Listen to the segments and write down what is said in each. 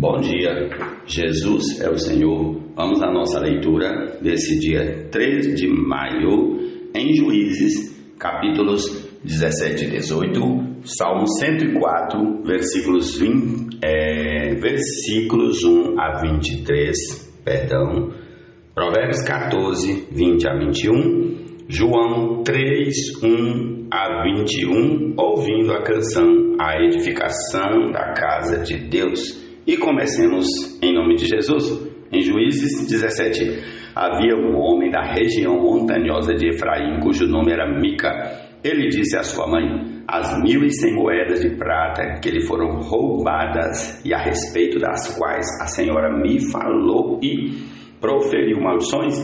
Bom dia, Jesus é o Senhor. Vamos à nossa leitura desse dia 3 de maio, em Juízes, capítulos 17 e 18, Salmo 104, versículos 1 a 23, Provérbios 14, 20 a 21, João 3, 1 a 21, ouvindo a canção A Edificação da Casa de Deus. E comecemos em nome de Jesus. Em Juízes 17, havia um homem da região montanhosa de Efraim, cujo nome era Mica. Ele disse à sua mãe: as 1.100 moedas de prata que lhe foram roubadas e a respeito das quais a senhora me falou e proferiu maldições,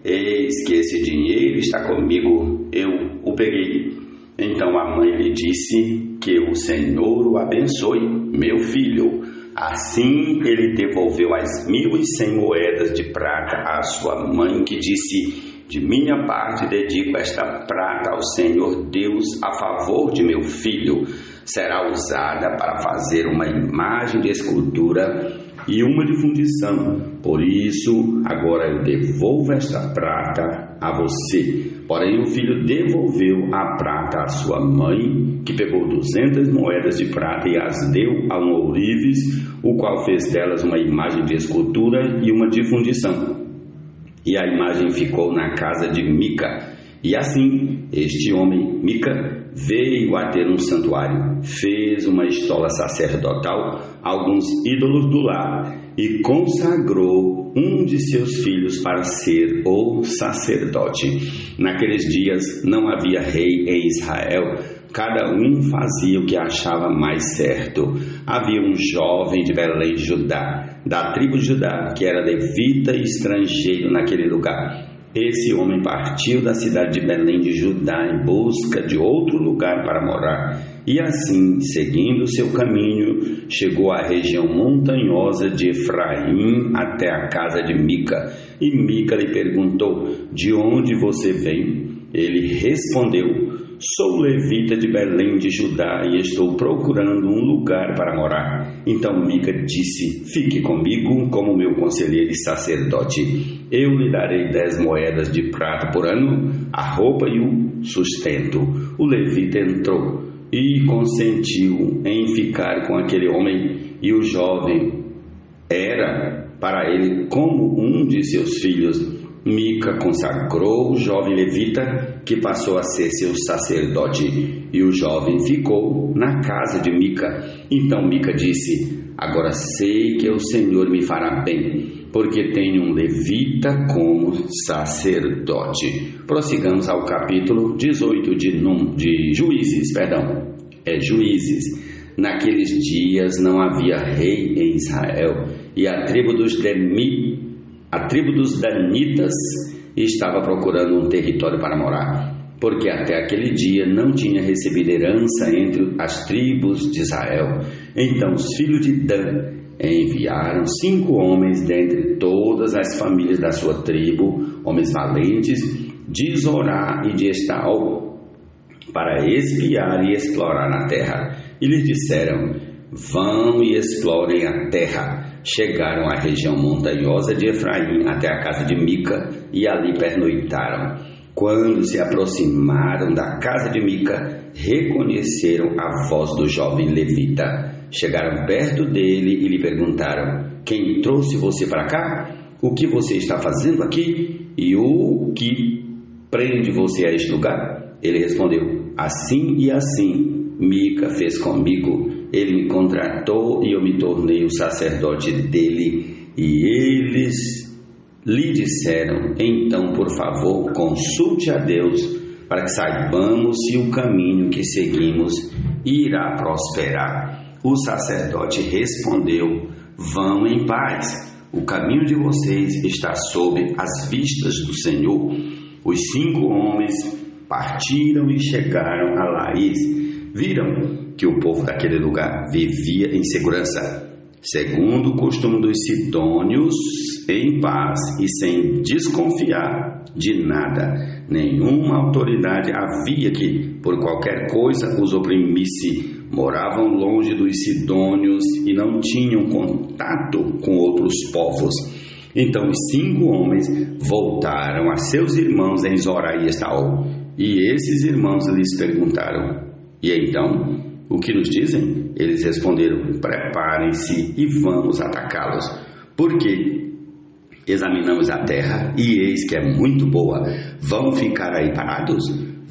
eis que esse dinheiro está comigo, eu o peguei. Então a mãe lhe disse: que o Senhor o abençoe, meu filho. Assim ele devolveu as 1.100 moedas de prata à sua mãe, que disse: de minha parte dedico esta prata ao Senhor Deus a favor de meu filho. Será usada para fazer uma imagem de escultura e uma de fundição. Por isso, agora eu devolvo esta prata a você. Porém, o filho devolveu a prata à sua mãe, que pegou 200 moedas de prata e as deu a um ourives, o qual fez delas uma imagem de escultura e uma de fundição. E a imagem ficou na casa de Mica. E assim, este homem, Mica, veio a ter um santuário, fez uma estola sacerdotal, alguns ídolos do lar, e consagrou um de seus filhos para ser o sacerdote. Naqueles dias não havia rei em Israel, cada um fazia o que achava mais certo. Havia um jovem de Belém, Judá, da tribo de Judá, que era levita e estrangeiro naquele lugar. Esse homem partiu da cidade de Belém de Judá em busca de outro lugar para morar. E assim, seguindo seu caminho, chegou à região montanhosa de Efraim até a casa de Mica. E Mica lhe perguntou: de onde você vem? Ele respondeu: sou levita de Belém de Judá e estou procurando um lugar para morar. Então Mica disse: fique comigo como meu conselheiro e sacerdote. Eu lhe darei 10 moedas de prata por ano, a roupa e o sustento. O levita entrou e consentiu em ficar com aquele homem, e o jovem era para ele como um de seus filhos. Mica consagrou o jovem levita, que passou a ser seu sacerdote, e o jovem ficou na casa de Mica. Então Mica disse: agora sei que o Senhor me fará bem, porque tenho um levita como sacerdote. Prossigamos ao capítulo 18 de Juízes. Juízes. Naqueles dias não havia rei em Israel, e a tribo dos Danitas estava procurando um território para morar, porque até aquele dia não tinha recebido herança entre as tribos de Israel. Então os filhos de Dan enviaram 5 homens dentre todas as famílias da sua tribo, homens valentes, de Zorá e de Estaol, para espiar e explorar a terra. E lhes disseram: vão e explorem a terra. Chegaram à região montanhosa de Efraim até a casa de Mica e ali pernoitaram. Quando se aproximaram da casa de Mica, reconheceram a voz do jovem levita. Chegaram perto dele e lhe perguntaram: quem trouxe você para cá? O que você está fazendo aqui? E o que prende você a este lugar? Ele respondeu: assim e assim Mica fez comigo. Ele me contratou e eu me tornei o sacerdote dele. E eles lhe disseram: então, por favor, consulte a Deus, para que saibamos se o caminho que seguimos irá prosperar. O sacerdote respondeu: vão em paz, o caminho de vocês está sob as vistas do Senhor. Os 5 homens partiram e chegaram a Laís. Viram que o povo daquele lugar vivia em segurança, segundo o costume dos sidônios, em paz e sem desconfiar de nada. Nenhuma autoridade havia que, por qualquer coisa, os oprimisse, moravam longe dos sidônios e não tinham contato com outros povos. Então os 5 homens voltaram a seus irmãos em Zorá e Estaol, e esses irmãos lhes perguntaram: e então, o que nos dizem? Eles responderam: preparem-se e vamos atacá-los, porque examinamos a terra e eis que é muito boa. Vão ficar aí parados?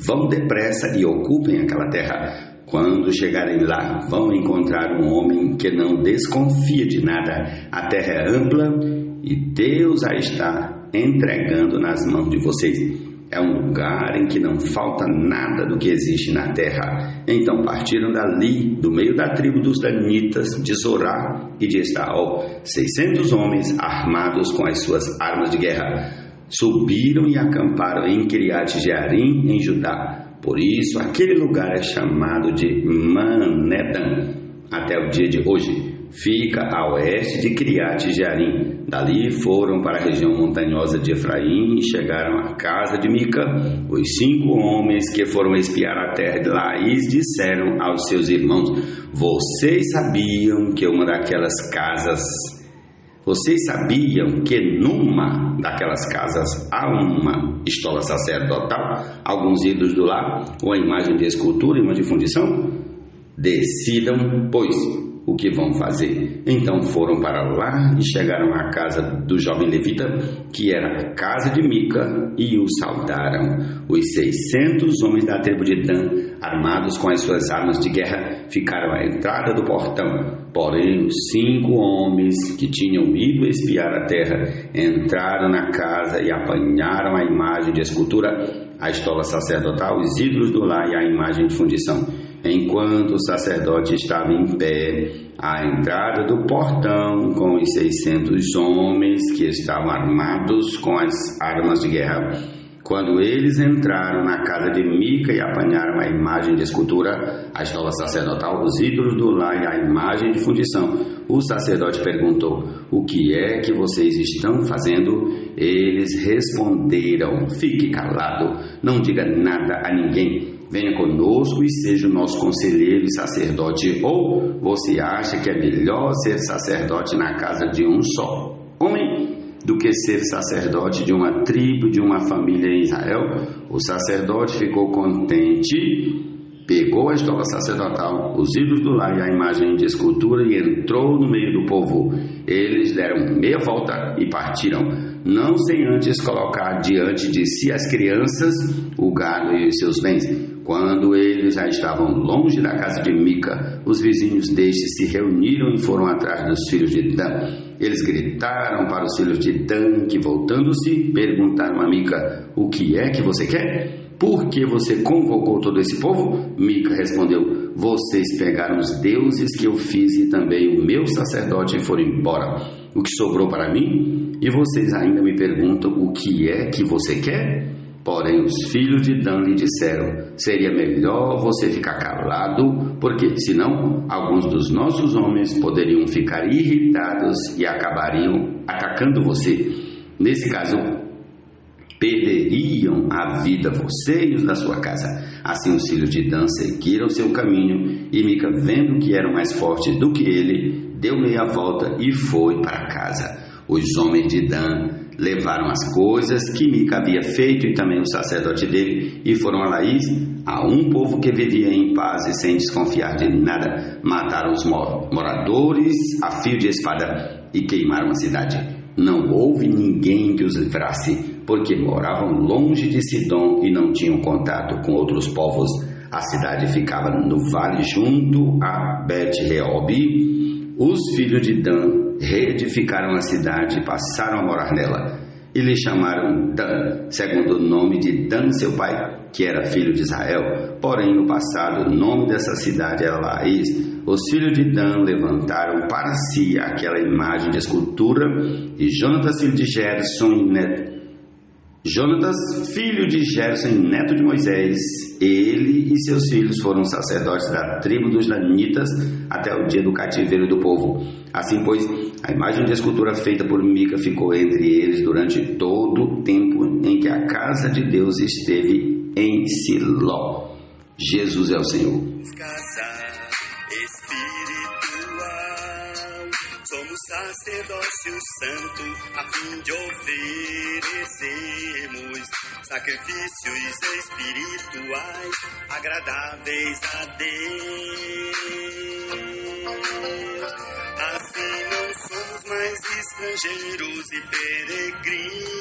Vão depressa e ocupem aquela terra. Quando chegarem lá, vão encontrar um homem que não desconfia de nada. A terra é ampla e Deus a está entregando nas mãos de vocês. É um lugar em que não falta nada do que existe na terra. Então partiram dali, do meio da tribo dos danitas, de Zorá e de Estaol, 600 homens armados com as suas armas de guerra. Subiram e acamparam em Kiriat Jearim, em Judá. Por isso, aquele lugar é chamado de Manedan, até o dia de hoje. Fica a oeste de Kiriat Jearim. Dali foram para a região montanhosa de Efraim e chegaram à casa de Mica. Os 5 homens que foram espiar a terra de Laís disseram aos seus irmãos: Vocês sabiam que numa daquelas casas há uma estola sacerdotal, alguns ídolos do lar, uma imagem de escultura e uma de fundição? Decidam, pois, o que vão fazer. Então foram para lá e chegaram à casa do jovem levita, que era a casa de Mica, e o saudaram. Os 600 homens da tribo de Dan, armados com as suas armas de guerra, ficaram à entrada do portão. Porém, os 5 homens que tinham ido espiar a terra entraram na casa e apanharam a imagem de escultura, a estola sacerdotal, os ídolos do lar e a imagem de fundição. Enquanto o sacerdote estava em pé à entrada do portão com os 600 homens que estavam armados com as armas de guerra. Quando eles entraram na casa de Mica e apanharam a imagem de escultura, a estola sacerdotal, os ídolos do lar e a imagem de fundição, o sacerdote perguntou: o que é que vocês estão fazendo? Eles responderam: fique calado, não diga nada a ninguém. Venha conosco e seja o nosso conselheiro e sacerdote. Ou você acha que é melhor ser sacerdote na casa de um só homem do que ser sacerdote de uma tribo, de uma família em Israel? O sacerdote ficou contente, pegou a estola sacerdotal, os ídolos do lar e a imagem de escultura e entrou no meio do povo. Eles deram meia volta e partiram, não sem antes colocar diante de si as crianças, o gado e os seus bens. Quando eles já estavam longe da casa de Mica, os vizinhos deste se reuniram e foram atrás dos filhos de Dan. Eles gritaram para os filhos de Dan, que voltando-se, perguntaram a Mica: o que é que você quer? Por que você convocou todo esse povo? Mica respondeu: vocês pegaram os deuses que eu fiz e também o meu sacerdote e foram embora. O que sobrou para mim? E vocês ainda me perguntam: o que é que você quer? Porém, os filhos de Dan lhe disseram: seria melhor você ficar calado, porque senão alguns dos nossos homens poderiam ficar irritados e acabariam atacando você. Nesse caso, perderiam a vida você e os da sua casa. Assim os filhos de Dan seguiram seu caminho, e Mica, vendo que eram mais fortes do que ele, deu meia volta e foi para casa. Os homens de Dan levaram as coisas que Mica havia feito e também o sacerdote dele, e foram a Laís, a um povo que vivia em paz e sem desconfiar de nada. Mataram os moradores a fio de espada e queimaram a cidade. Não houve ninguém que os livrasse, porque moravam longe de Sidom e não tinham contato com outros povos. A cidade ficava no vale junto a Bet-Reob. Os filhos de Dan reedificaram a cidade e passaram a morar nela, e lhe chamaram Dan, segundo o nome de Dan, seu pai, que era filho de Israel. Porém, no passado, o nome dessa cidade era Laís. Os filhos de Dan levantaram para si aquela imagem de escultura, e Jonatas, filho de Gerson, neto de Moisés, ele e seus filhos foram sacerdotes da tribo dos danitas até o dia do cativeiro do povo. Assim, pois, a imagem de escultura feita por Mica ficou entre eles durante todo o tempo em que a casa de Deus esteve em Siló. Jesus é o Senhor. espiritual. Somos sacerdócio santo a fim de oferecermos sacrifícios espirituais agradáveis a Deus. Assim não somos mais estrangeiros e peregrinos,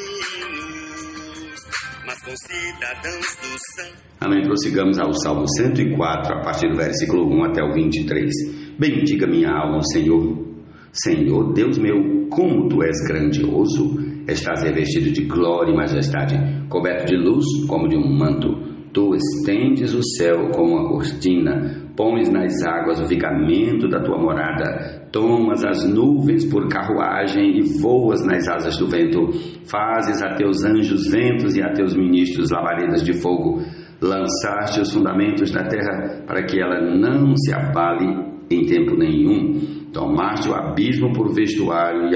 mas concidadãos do santo. Amém. Prossigamos ao Salmo 104, a partir do versículo 1 até o 23. Bendiga minha alma, Senhor. Senhor, Deus meu, como Tu és grandioso. Estás revestido de glória e majestade, coberto de luz como de um manto. Tu estendes o céu como uma cortina, pões nas águas o vigamento da Tua morada, tomas as nuvens por carruagem e voas nas asas do vento. Fazes a Teus anjos ventos e a Teus ministros labaredas de fogo. Lançaste os fundamentos da terra para que ela não se abale em tempo nenhum. Tomaste o abismo por vestuário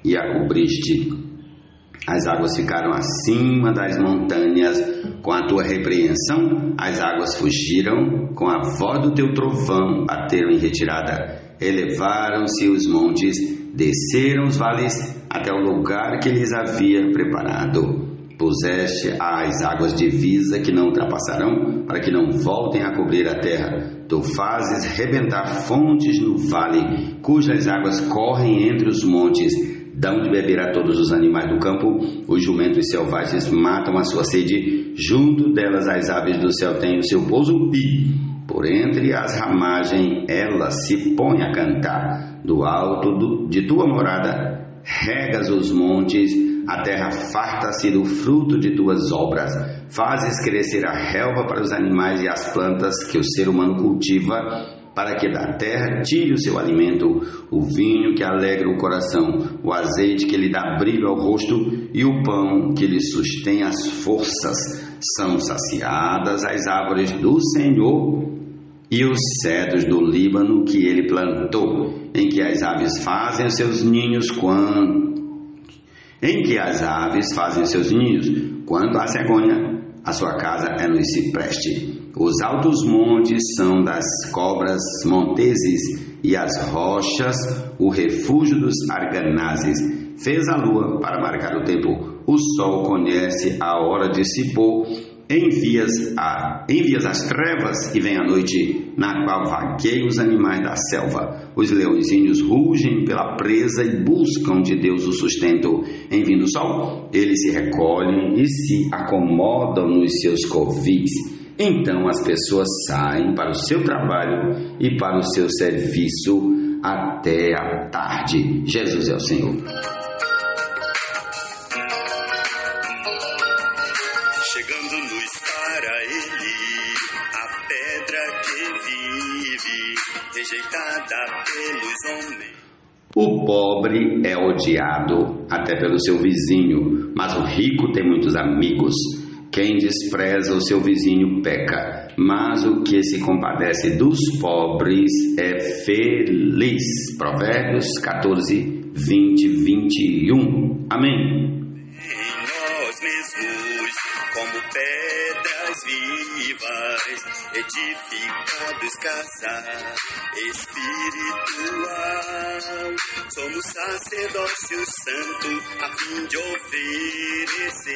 e a cobriste. As águas ficaram acima das montanhas. Com a Tua repreensão, as águas fugiram. Com a voz do Teu trovão, bateram em retirada. Elevaram-se os montes, desceram os vales até o lugar que lhes havia preparado. Puseste as águas divisa que não ultrapassarão, para que não voltem a cobrir a terra. Tu fazes rebentar fontes no vale, cujas águas correm entre os montes. Dão de beber a todos os animais do campo, os jumentos selvagens matam a sua sede. Junto delas as aves do céu têm o seu pouso e, por entre as ramagens, ela se põe a cantar. Do alto de Tua morada, regas os montes, a terra farta-se do fruto de Tuas obras. Fazes crescer a relva para os animais e as plantas que o ser humano cultiva, para que da terra tire o seu alimento, o vinho que alegra o coração, o azeite que lhe dá brilho ao rosto e o pão que lhe sustém as forças. São saciadas as árvores do Senhor e os cedros do Líbano que Ele plantou, em que as aves fazem os seus ninhos quando a cegonha, a sua casa é no cipreste. Os altos montes são das cobras monteses e as rochas o refúgio dos arganazes. Fez a lua para marcar o tempo, o sol conhece a hora de se pôr. Envias as trevas e vem a noite, na qual vagueiam os animais da selva. Os leõezinhos rugem pela presa e buscam de Deus o sustento. Em vindo o sol, eles se recolhem e se acomodam nos seus covis. Então as pessoas saem para o seu trabalho e para o seu serviço até a tarde. Jesus é o Senhor. Chegando-nos para Ele, a pedra que vive, rejeitada pelos homens. O pobre é odiado até pelo seu vizinho, mas o rico tem muitos amigos. Quem despreza o seu vizinho peca, mas o que se compadece dos pobres é feliz. Provérbios 14, 20, 21. Amém. Como pedras vivas, edificados casar espiritual. Somos sacerdócio santo a fim de oferecermos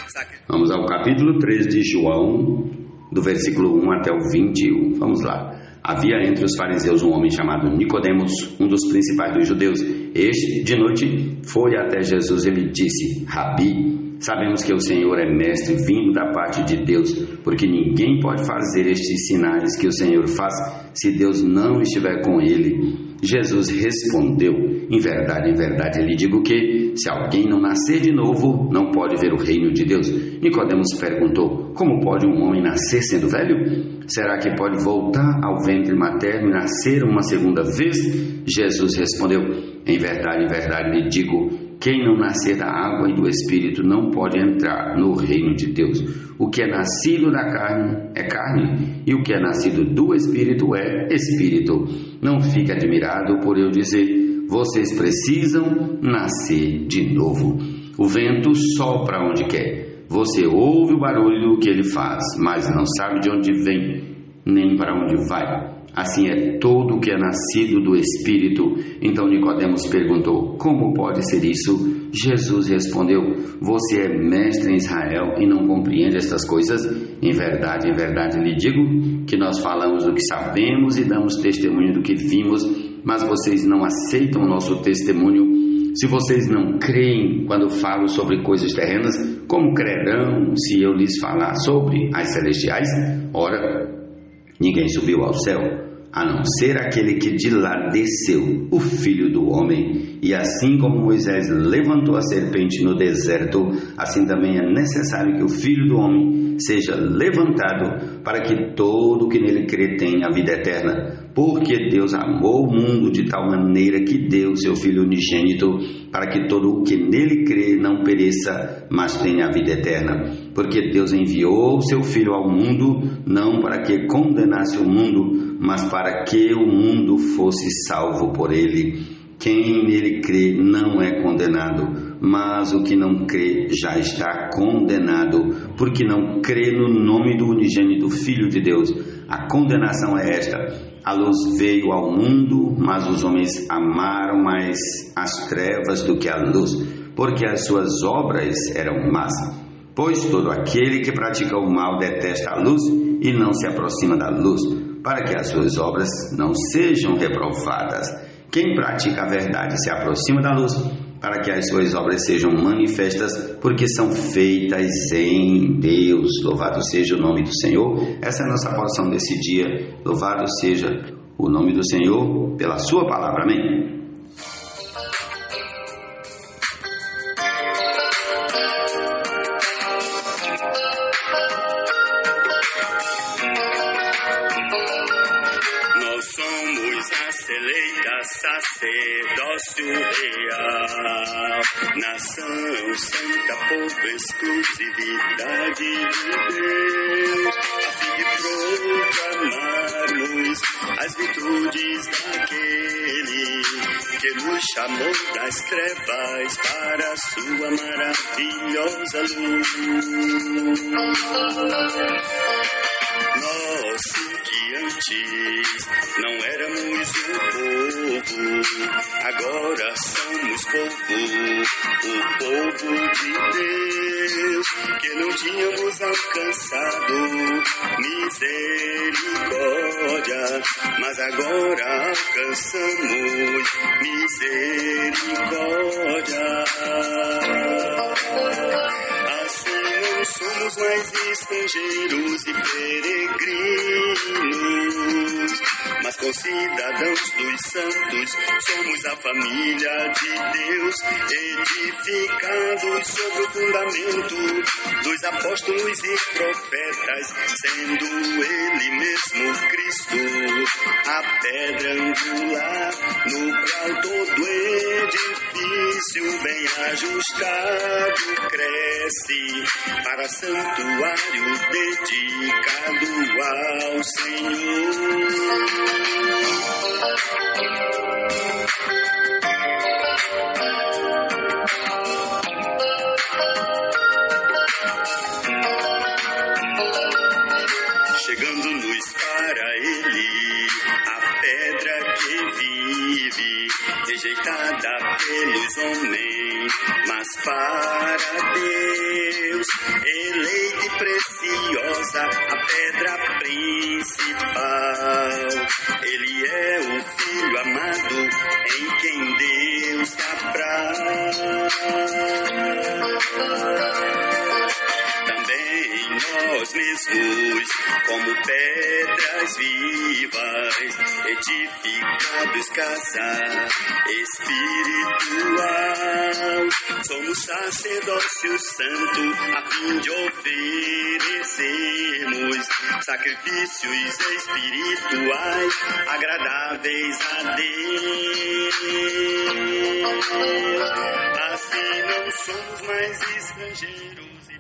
sacrifício. Vamos ao capítulo 3 de João, do versículo 1 até o 21. Vamos lá. Havia entre os fariseus um homem chamado Nicodemos, um dos principais dos judeus. Este, de noite, foi até Jesus e lhe disse: Rabi, sabemos que o Senhor é mestre vindo da parte de Deus, porque ninguém pode fazer estes sinais que o Senhor faz se Deus não estiver com ele. Jesus respondeu: em verdade, lhe digo que, se alguém não nascer de novo, não pode ver o reino de Deus. Nicodemos perguntou: como pode um homem nascer sendo velho? Será que pode voltar ao ventre materno e nascer uma segunda vez? Jesus respondeu: em verdade, lhe digo, quem não nascer da água e do Espírito não pode entrar no reino de Deus. O que é nascido da carne é carne, e o que é nascido do Espírito é Espírito. Não fique admirado por eu dizer: vocês precisam nascer de novo. O vento sopra onde quer. Você ouve o barulho que ele faz, mas não sabe de onde vem, nem para onde vai. Assim é todo o que é nascido do Espírito. Então Nicodemos perguntou: como pode ser isso? Jesus respondeu: você é mestre em Israel e não compreende estas coisas? Em verdade lhe digo que nós falamos do que sabemos e damos testemunho do que vimos, mas vocês não aceitam o nosso testemunho. Se vocês não creem quando falo sobre coisas terrenas, como crerão se eu lhes falar sobre as celestiais? Ora, ninguém subiu ao céu, a não ser aquele que de lá desceu, o Filho do Homem. E assim como Moisés levantou a serpente no deserto, assim também é necessário que o Filho do Homem seja levantado, para que todo o que nele crê tenha a vida eterna. Porque Deus amou o mundo de tal maneira que deu seu Filho unigênito, para que todo o que nele crê não pereça, mas tenha a vida eterna. Porque Deus enviou o seu Filho ao mundo, não para que condenasse o mundo, mas para que o mundo fosse salvo por ele. Quem nele crê não é condenado, mas o que não crê já está condenado, porque não crê no nome do unigênito Filho de Deus. A condenação é esta: a luz veio ao mundo, mas os homens amaram mais as trevas do que a luz, porque as suas obras eram más. Pois todo aquele que pratica o mal detesta a luz e não se aproxima da luz, para que as suas obras não sejam reprovadas. Quem pratica a verdade se aproxima da luz, para que as suas obras sejam manifestas, porque são feitas em Deus. Louvado seja o nome do Senhor. Essa é a nossa porção desse dia. Louvado seja o nome do Senhor pela sua palavra. Amém. Sacerdócio real, nação santa, povo, exclusividade de Deus, a fim de proclamarmos as virtudes daquele que nos chamou das trevas para a sua maravilhosa luz. Nós que antes não éramos um povo, agora somos povo, o povo de Deus, que não tínhamos alcançado misericórdia, mas agora alcançamos misericórdia. Assim não somos mais estrangeiros e peregrinos, mas concidadãos dos santos, somos a família de Deus, edificados sobre o fundamento dos apóstolos e profetas, sendo Ele mesmo Cristo, a pedra angular, no qual todo edifício bem ajustado cresce para santuário dedicado ao Senhor. Chegando-nos para Ele, a pedra que vive, rejeitada pelos homens, mas para Deus, eleita e preciosa, a pedra principal. Ele é o Filho amado, em quem Deus apraz. Também nós mesmos, como pedras vivas, edificados casa espiritual, somos sacerdócio santo, a fim de oferecermos sacrifícios espirituais agradáveis a Deus. Assim não somos mais estrangeiros e